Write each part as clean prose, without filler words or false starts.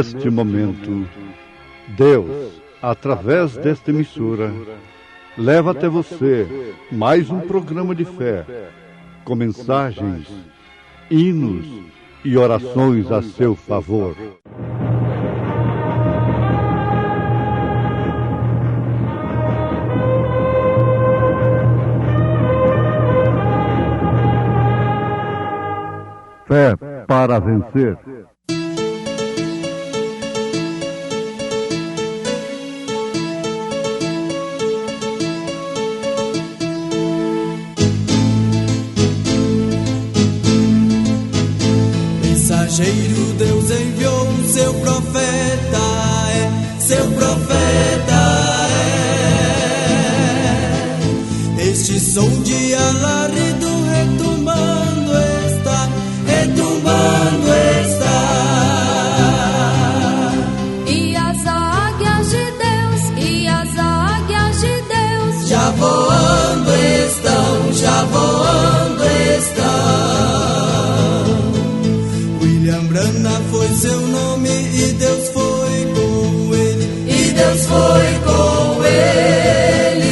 neste momento, Deus, através desta emissora, leva até você mais um programa de fé, com mensagens, hinos e orações a seu favor. Fé para vencer. Mensageiro, Deus enviou seu profeta, seu profeta é. Este som de alarido retumbando está, retumbando está. E as águias de Deus já voando estão, já voando estão. William Branham foi seu nome e Deus foi com ele, e Deus foi com ele.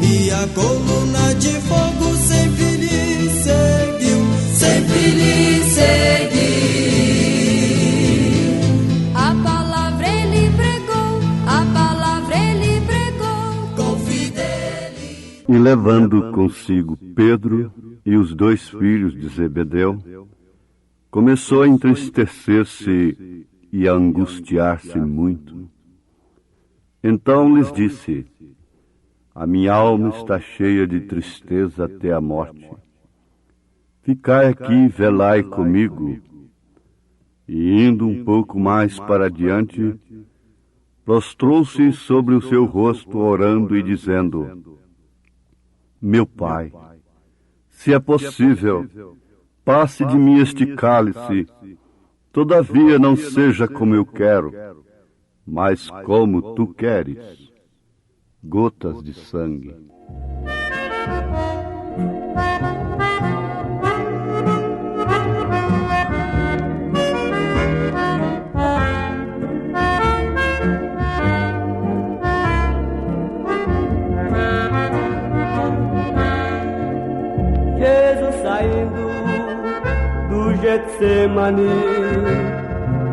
E a coluna de fogo sempre lhe seguiu, sempre lhe seguiu. A palavra ele pregou com fidelidade. E levando consigo Pedro e os dois filhos de Zebedeu, começou a entristecer-se e a angustiar-se muito. Então lhes disse: a minha alma está cheia de tristeza até a morte. Ficai aqui e velai comigo. E indo um pouco mais para diante, prostrou-se sobre o seu rosto, orando e dizendo: meu Pai, se é possível, passe de mim este cálice, todavia não seja como eu quero, mas como tu queres. Gotas de sangue. Jesus saindo do Getsemane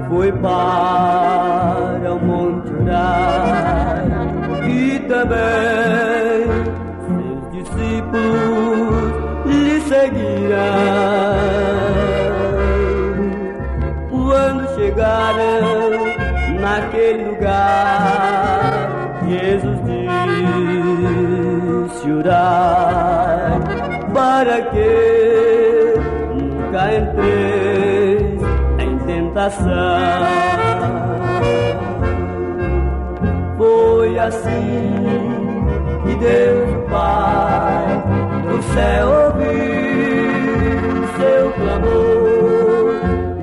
foi para o monte orar, e também seus discípulos lhe seguirão. Quando chegaram naquele lugar, Jesus disse orar, para que nunca entreis em tentação. Foi assim que Deus o Pai do céu ouviu seu clamor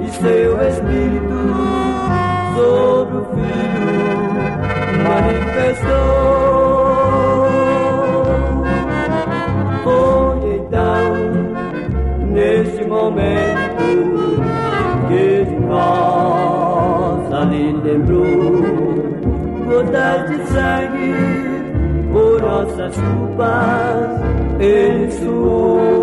e seu Espírito sobre o Filho manifestou. Foi então neste momento que de nós ali lembrou, gotas de sangue por nossas culpas ele suou.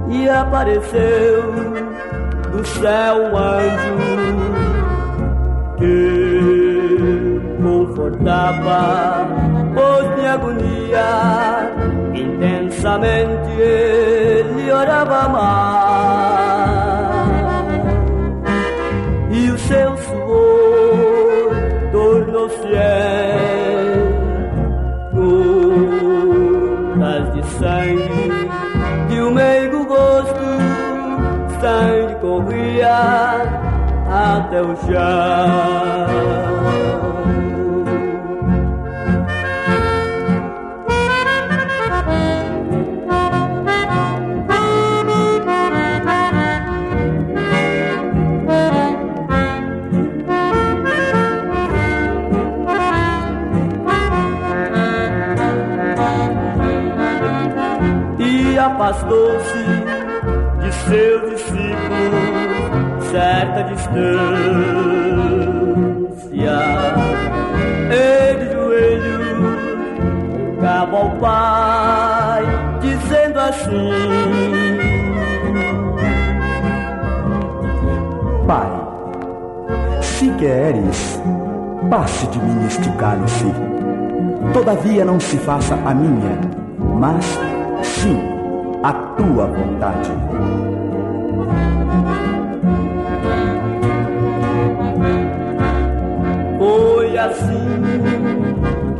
E apareceu do céu um anjo que confortava, pois em agonia intensamente ele orava mais, e o seu suor tornou-se gotas de sangue, de um meigo gosto, sangue corria até o chão. afastou-se de seus discípulos certa distância. Ele de joelhos rogava ao Pai, dizendo assim: Pai, se queres, passe de mim este cálice. Todavia não se faça a minha, mas sim a tua vontade. Foi assim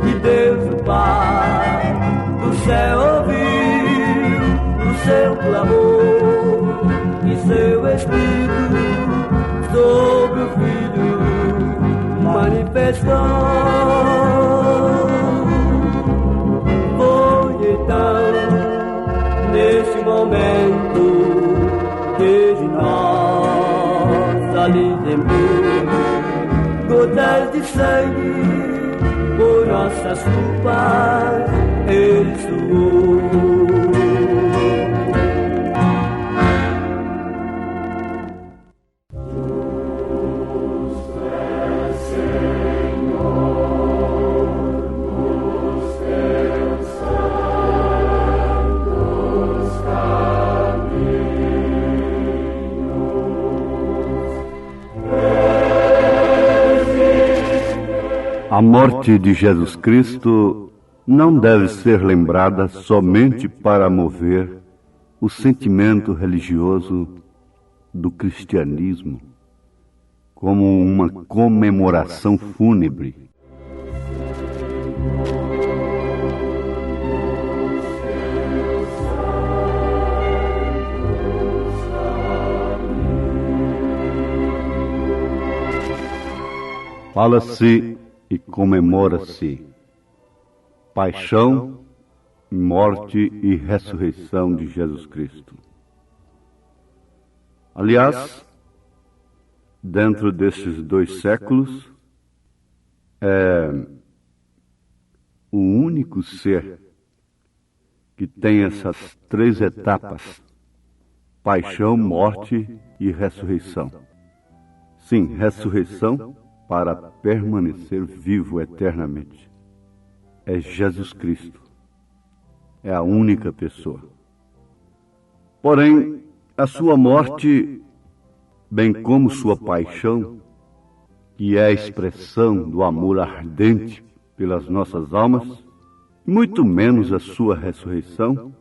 que Deus o Pai do céu ouviu o seu clamor e seu Espírito sobre o Filho manifestou. Foi então, neste momento, que de nossa lembro gotas de sangue por nossas culpas ele suou. A morte de Jesus Cristo não deve ser lembrada somente para mover o sentimento religioso do cristianismo, como uma comemoração fúnebre. Fala-se e comemora-se paixão, morte e ressurreição de Jesus Cristo. Aliás, dentro desses 2 séculos, é o único ser que tem essas 3 etapas: paixão, morte e ressurreição. Sim, ressurreição para permanecer vivo eternamente. É Jesus Cristo. É a única pessoa. Porém, a sua morte, bem como sua paixão, que é a expressão do amor ardente pelas nossas almas, muito menos a sua ressurreição,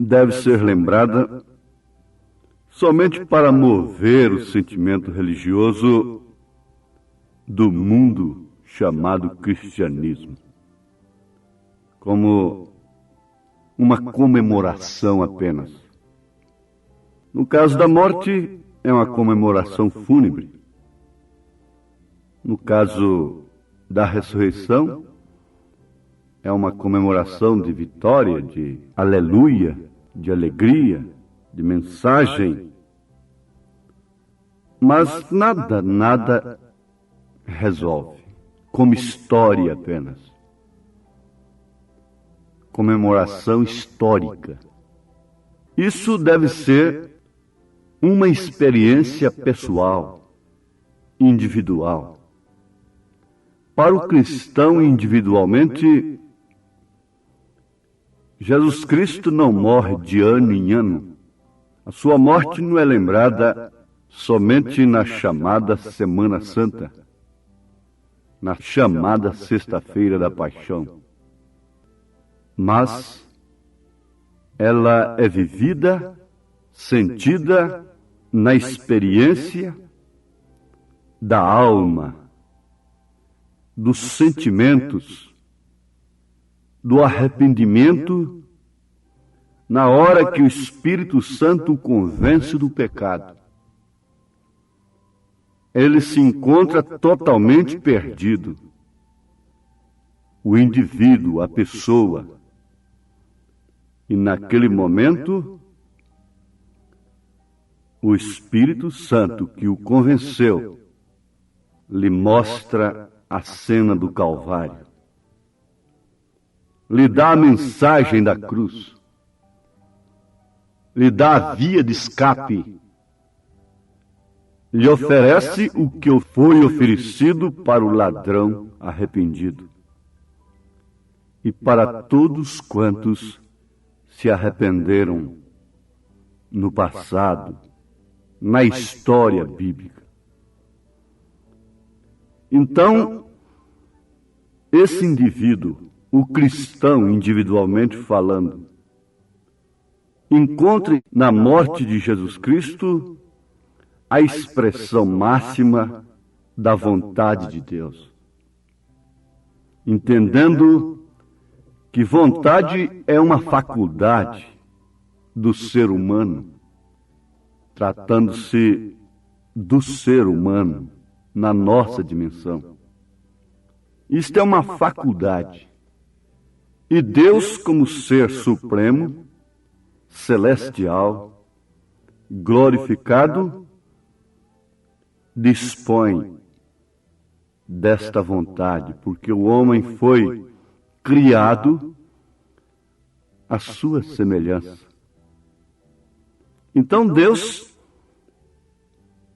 deve ser lembrada somente para mover o sentimento religioso do mundo chamado cristianismo, como uma comemoração apenas. No caso da morte, é uma comemoração fúnebre. No caso da ressurreição, é uma comemoração de vitória, de aleluia, de alegria, de mensagem. Mas nada resolve, como história apenas. Comemoração histórica. Isso deve ser uma experiência pessoal, individual. Para o cristão individualmente, Jesus Cristo não morre de ano em ano. A sua morte não é lembrada somente na chamada Semana Santa, na chamada Sexta-feira da Paixão. Mas ela é vivida, sentida na experiência da alma, dos sentimentos, do arrependimento, na hora que o Espírito Santo o convence do pecado. Ele se encontra totalmente perdido. O indivíduo, a pessoa. E naquele momento, o Espírito Santo que o convenceu lhe mostra a cena do Calvário. Lhe dá a mensagem da cruz. lhe dá a via de escape, lhe oferece o que foi oferecido para o ladrão arrependido e para todos quantos se arrependeram no passado, na história bíblica. Então, esse indivíduo, o cristão individualmente falando, encontre na morte de Jesus Cristo a expressão máxima da vontade de Deus, entendendo que vontade é uma faculdade do ser humano, tratando-se do ser humano na nossa dimensão. Isto é uma faculdade. E Deus, como ser supremo, celestial, glorificado, dispõe desta vontade, porque o homem foi criado à sua semelhança. Então Deus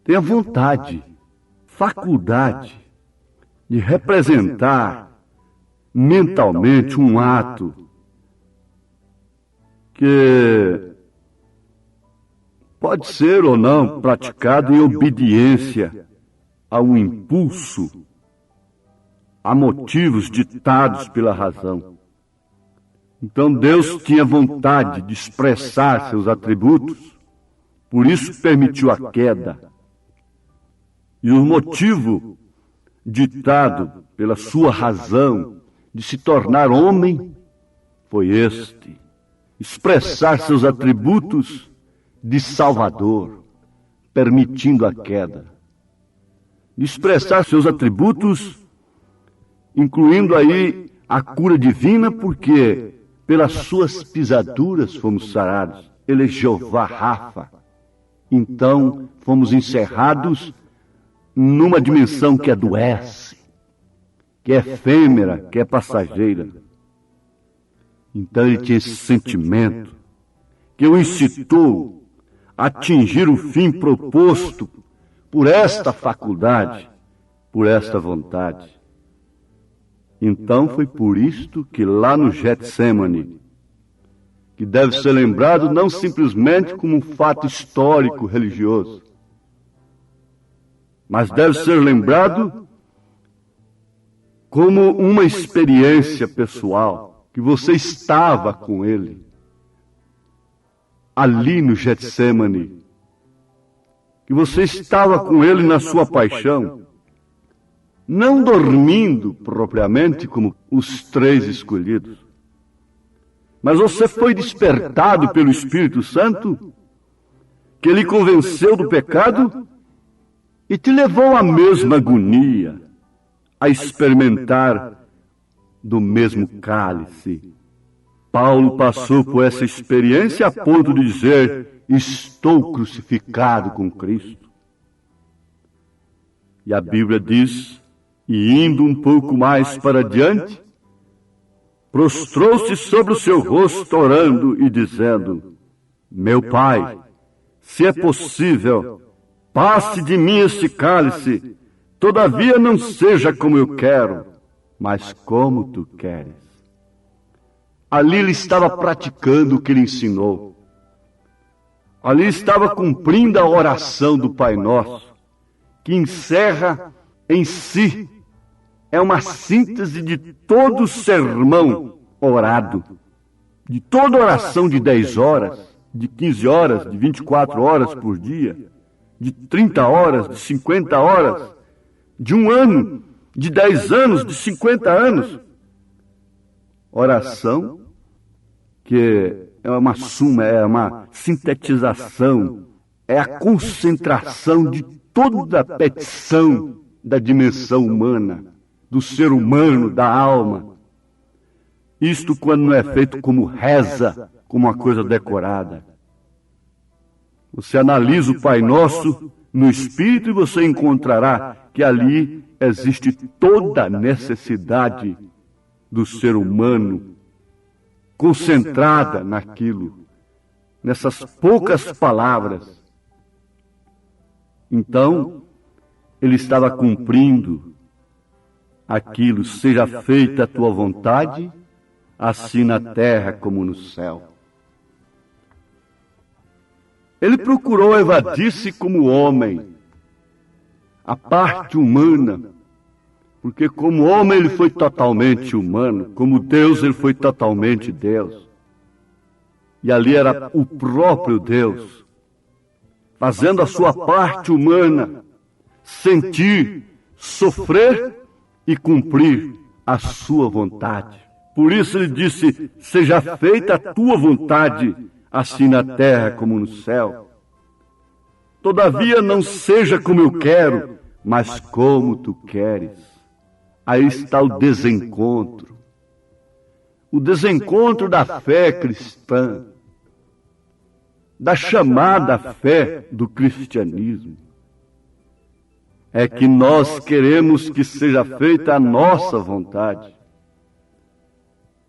tem a vontade, faculdade de representar mentalmente um ato que pode ser ou não praticado em obediência a um impulso, a motivos ditados pela razão. Então Deus tinha vontade de expressar seus atributos, por isso permitiu a queda. E o motivo ditado pela sua razão de se tornar homem foi este: expressar seus atributos de Salvador, permitindo a queda. De expressar seus atributos, incluindo aí a cura divina, porque pelas suas pisaduras fomos sarados. Ele é Jeová Rafa. Então fomos encerrados numa dimensão que adoece, que é efêmera, que é passageira. Então ele tinha esse sentimento que o incitou a atingir o fim proposto por esta faculdade, por esta vontade. Então foi por isto que lá no Getsêmani, que deve ser lembrado não simplesmente como um fato histórico religioso, mas deve ser lembrado como uma experiência pessoal, que você estava com ele, ali no Getsêmani, que você estava com ele na sua paixão, não dormindo propriamente como os três escolhidos, mas você foi despertado pelo Espírito Santo, que lhe convenceu do pecado e te levou à mesma agonia, a experimentar do mesmo cálice. Paulo passou por essa experiência a ponto de dizer: estou crucificado com Cristo. E a Bíblia diz, e indo um pouco mais para diante, prostrou-se sobre o seu rosto orando e dizendo: meu Pai, se é possível, passe de mim este cálice, todavia não seja como eu quero, mas como tu queres. Ali ele estava praticando o que ele ensinou. Ali estava cumprindo a oração do Pai Nosso, que encerra em si, é uma síntese de todo o sermão orado, de toda oração de 10 horas, de 15 horas, de 24 horas por dia, de 30 horas, de 50 horas, de 1 ano, de 10 anos, de 50 anos. Oração que é uma suma, é uma sintetização, é a concentração de toda a petição da dimensão humana, do ser humano, da alma. Isto quando não é feito como reza, como uma coisa decorada. Você analisa o Pai Nosso no Espírito e você encontrará que ali existe toda a necessidade do ser humano concentrada nessas poucas palavras. Então, ele estava cumprindo aquilo: seja feita a tua vontade, assim na terra como no céu. Ele procurou evadir-se como homem, a parte humana, porque como homem ele foi totalmente humano, como Deus ele foi totalmente Deus. E ali era o próprio Deus, fazendo a sua parte humana, sentir, sofrer e cumprir a sua vontade. Por isso ele disse: seja feita a tua vontade, assim na terra como no céu. Todavia não seja como eu quero, mas como tu queres. Aí está o desencontro. O desencontro da fé cristã, da chamada fé do cristianismo. É que nós queremos que seja feita a nossa vontade.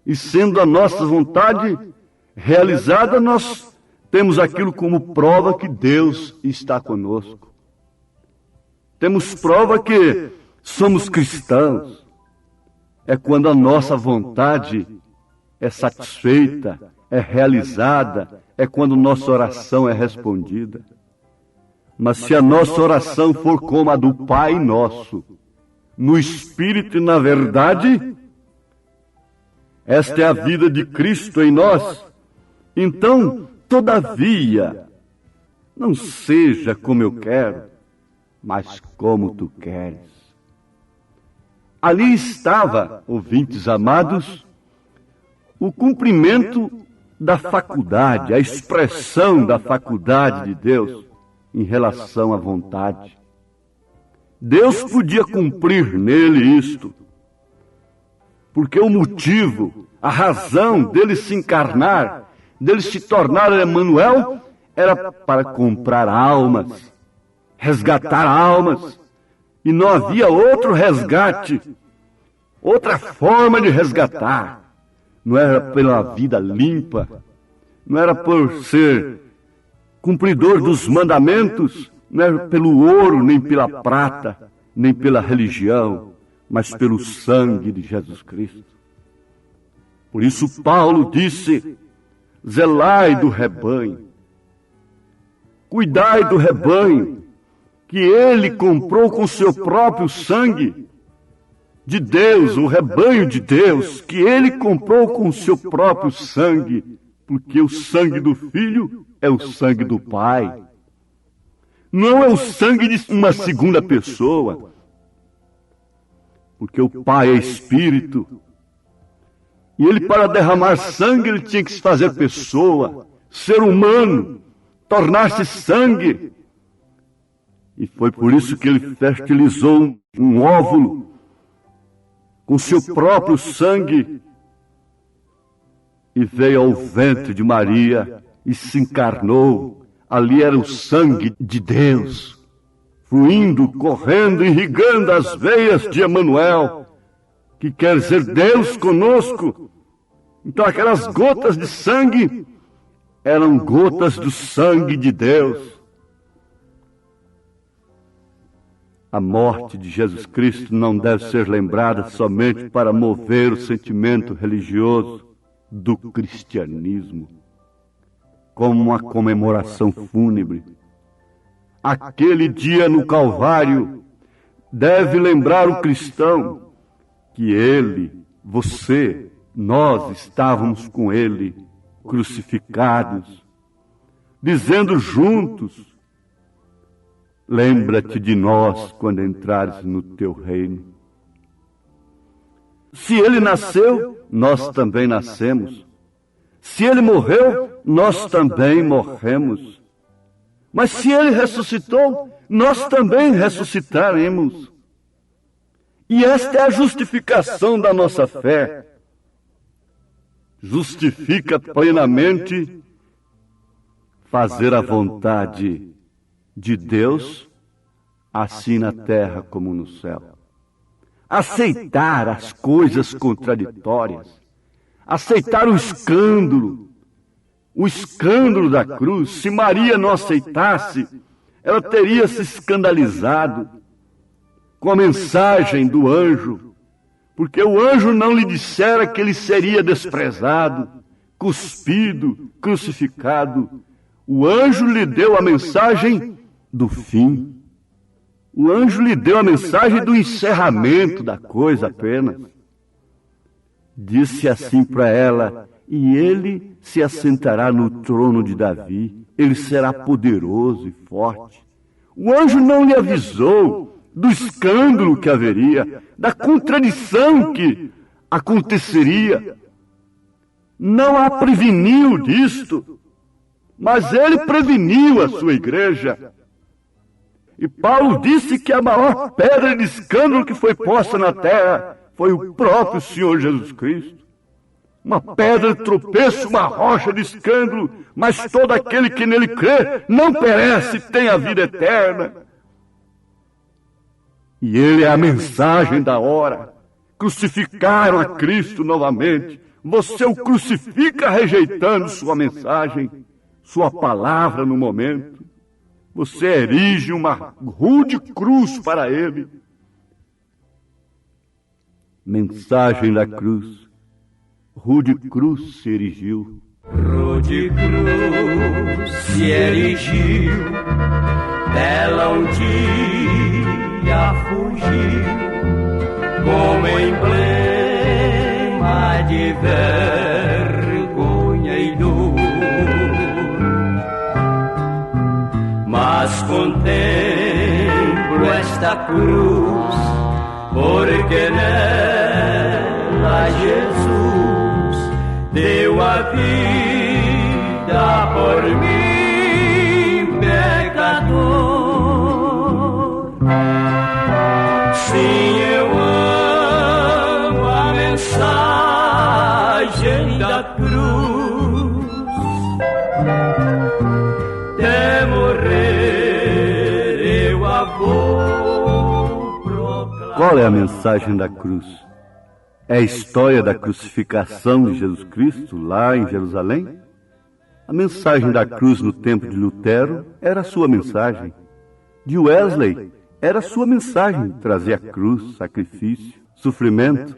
E sendo a nossa vontade realizada, nós temos aquilo como prova que Deus está conosco. Temos prova que somos cristãos. É quando a nossa vontade é satisfeita, é realizada, é quando nossa oração é respondida. Mas se a nossa oração for como a do Pai Nosso, no Espírito e na verdade, esta é a vida de Cristo em nós. Então, todavia, não seja como eu quero, mas como tu queres. Ali estava, ouvintes amados, o cumprimento da faculdade, a expressão da faculdade de Deus em relação à vontade. Deus podia cumprir nele isto, porque o motivo, a razão dele se encarnar, dele se tornar Emanuel, era para comprar almas, resgatar almas. E não havia outro resgate, outra forma de resgatar. Não era pela vida limpa, não era por ser cumpridor dos mandamentos, não era pelo ouro, nem pela prata, nem pela religião, mas pelo sangue de Jesus Cristo. Por isso Paulo disse: zelai do rebanho, cuidai do rebanho, que ele comprou com seu próprio sangue, de Deus, o rebanho de Deus, que ele comprou com seu próprio sangue, porque o sangue do Filho é o sangue do Pai. Não é o sangue de uma segunda pessoa, porque o Pai é Espírito. E ele, para derramar sangue, ele tinha que se fazer pessoa, ser humano, tornar-se sangue. E foi por isso que ele fertilizou um óvulo com seu próprio sangue e veio ao ventre de Maria e se encarnou. Ali era o sangue de Deus, fluindo, correndo, irrigando as veias de Emanuel, que quer dizer Deus conosco. Então aquelas gotas de sangue eram gotas do sangue de Deus. A morte de Jesus Cristo não deve ser lembrada somente para mover o sentimento religioso do cristianismo, como uma comemoração fúnebre. Aquele dia no Calvário deve lembrar o cristão que ele, você, nós estávamos com ele crucificados, dizendo juntos: lembra-te de nós quando entrares no teu reino. Se ele nasceu, nós também nascemos. Se ele morreu, nós também morremos. Mas se ele ressuscitou, nós também ressuscitaremos. E esta é a justificação da nossa fé. Justifica plenamente fazer a vontade de Deus, assim na terra como no céu. Aceitar as coisas contraditórias, aceitar o escândalo, o escândalo da cruz. Se Maria não aceitasse, ela teria se escandalizado com a mensagem do anjo, porque o anjo não lhe dissera que ele seria desprezado, cuspido, crucificado. O anjo lhe deu a mensagem do fim. O anjo lhe deu a mensagem do encerramento da coisa apenas. Disse assim para ela: e ele se assentará no trono de Davi, ele será poderoso e forte. O anjo não lhe avisou do escândalo que haveria, da contradição que aconteceria. Não a preveniu disto, mas ele preveniu a sua igreja. E Paulo disse que a maior pedra de escândalo que foi posta na terra foi o próprio Senhor Jesus Cristo. Uma pedra de tropeço, uma rocha de escândalo, mas todo aquele que nele crê não perece, tem a vida eterna. E ele é a mensagem da hora. Crucificaram a Cristo novamente. Você o crucifica rejeitando sua mensagem, sua palavra no momento. Você erige uma rude cruz para ele. Mensagem da cruz. Rude cruz se erigiu. Rude cruz se erigiu, dela um dia fugiu, como emblema de vergonha e dor. Mas contemplo esta cruz, porque nela Jesus deu a vida por mim, pecador. Sim, eu amo a mensagem da cruz. Até morrer eu a vou proclamar. Qual é a mensagem da cruz? É a história da crucificação de Jesus Cristo lá em Jerusalém? A mensagem da cruz no tempo de Lutero era a sua mensagem. De Wesley era a sua mensagem, trazer a cruz, sacrifício, sofrimento.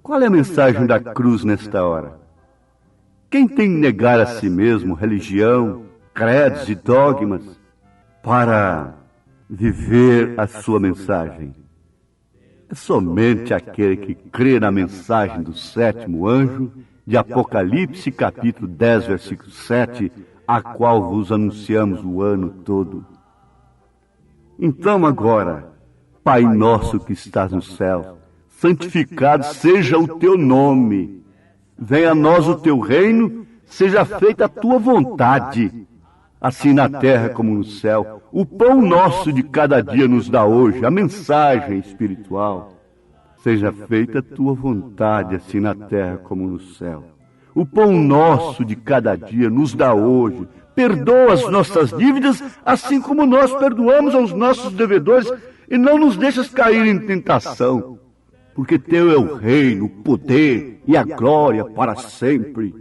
Qual é a mensagem da cruz nesta hora? Quem tem que negar a si mesmo religião, credos e dogmas para viver a sua mensagem? É somente aquele que crê na mensagem do sétimo anjo de Apocalipse, capítulo 10, versículo 7, a qual vos anunciamos o ano todo. Então agora, Pai nosso que estás no céu, santificado seja o teu nome. Venha a nós o teu reino, seja feita a tua vontade, assim na terra como no céu. O pão nosso de cada dia nos dá hoje, a mensagem espiritual. Seja feita a tua vontade, assim na terra como no céu. O pão nosso de cada dia nos dá hoje. Perdoa as nossas dívidas, assim como nós perdoamos aos nossos devedores, e não nos deixas cair em tentação, porque teu é o reino, o poder e a glória para sempre.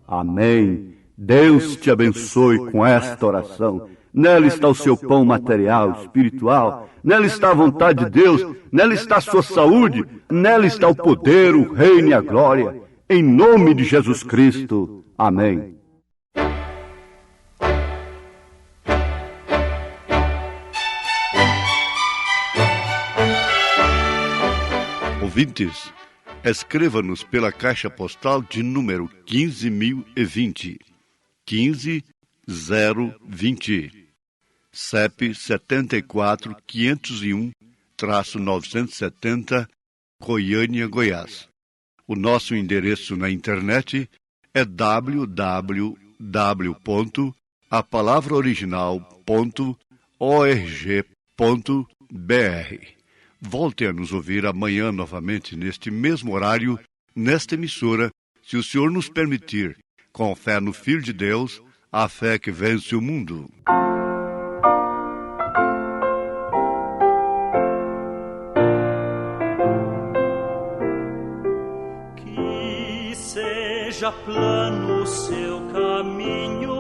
Amém. Deus te abençoe com esta oração. Nela está o seu pão material, espiritual. Nela está a vontade de Deus. Nela está a sua saúde. Nela está o poder, o reino e a glória. Em nome de Jesus Cristo. Amém. Ouvintes, escreva-nos pela caixa postal de número 15.020. 15020, CEP 74.501-970, Goiânia, Goiás. O nosso endereço na internet é www.apalavraoriginal.org.br. Volte a nos ouvir amanhã novamente neste mesmo horário, nesta emissora, se o Senhor nos permitir, com fé no Filho de Deus, a fé que vence o mundo. Que seja seja plano o seu caminho,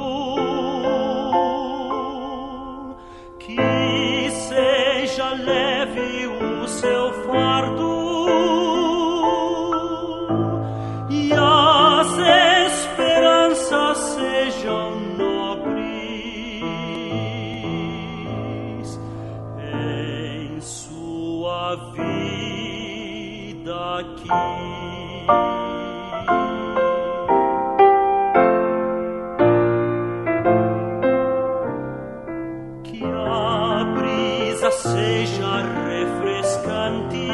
que seja leve o seu fardo, e as esperanças sejam nobres em sua vida aqui. Que a brisa seja refrescante,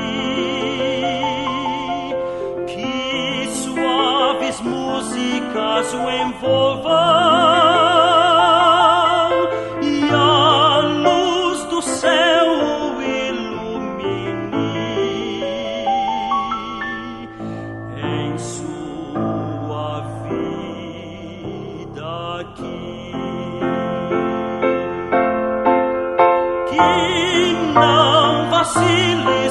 que suaves músicas o envolvam, e a luz do céu o ilumine em sua vida aqui. Que não vacile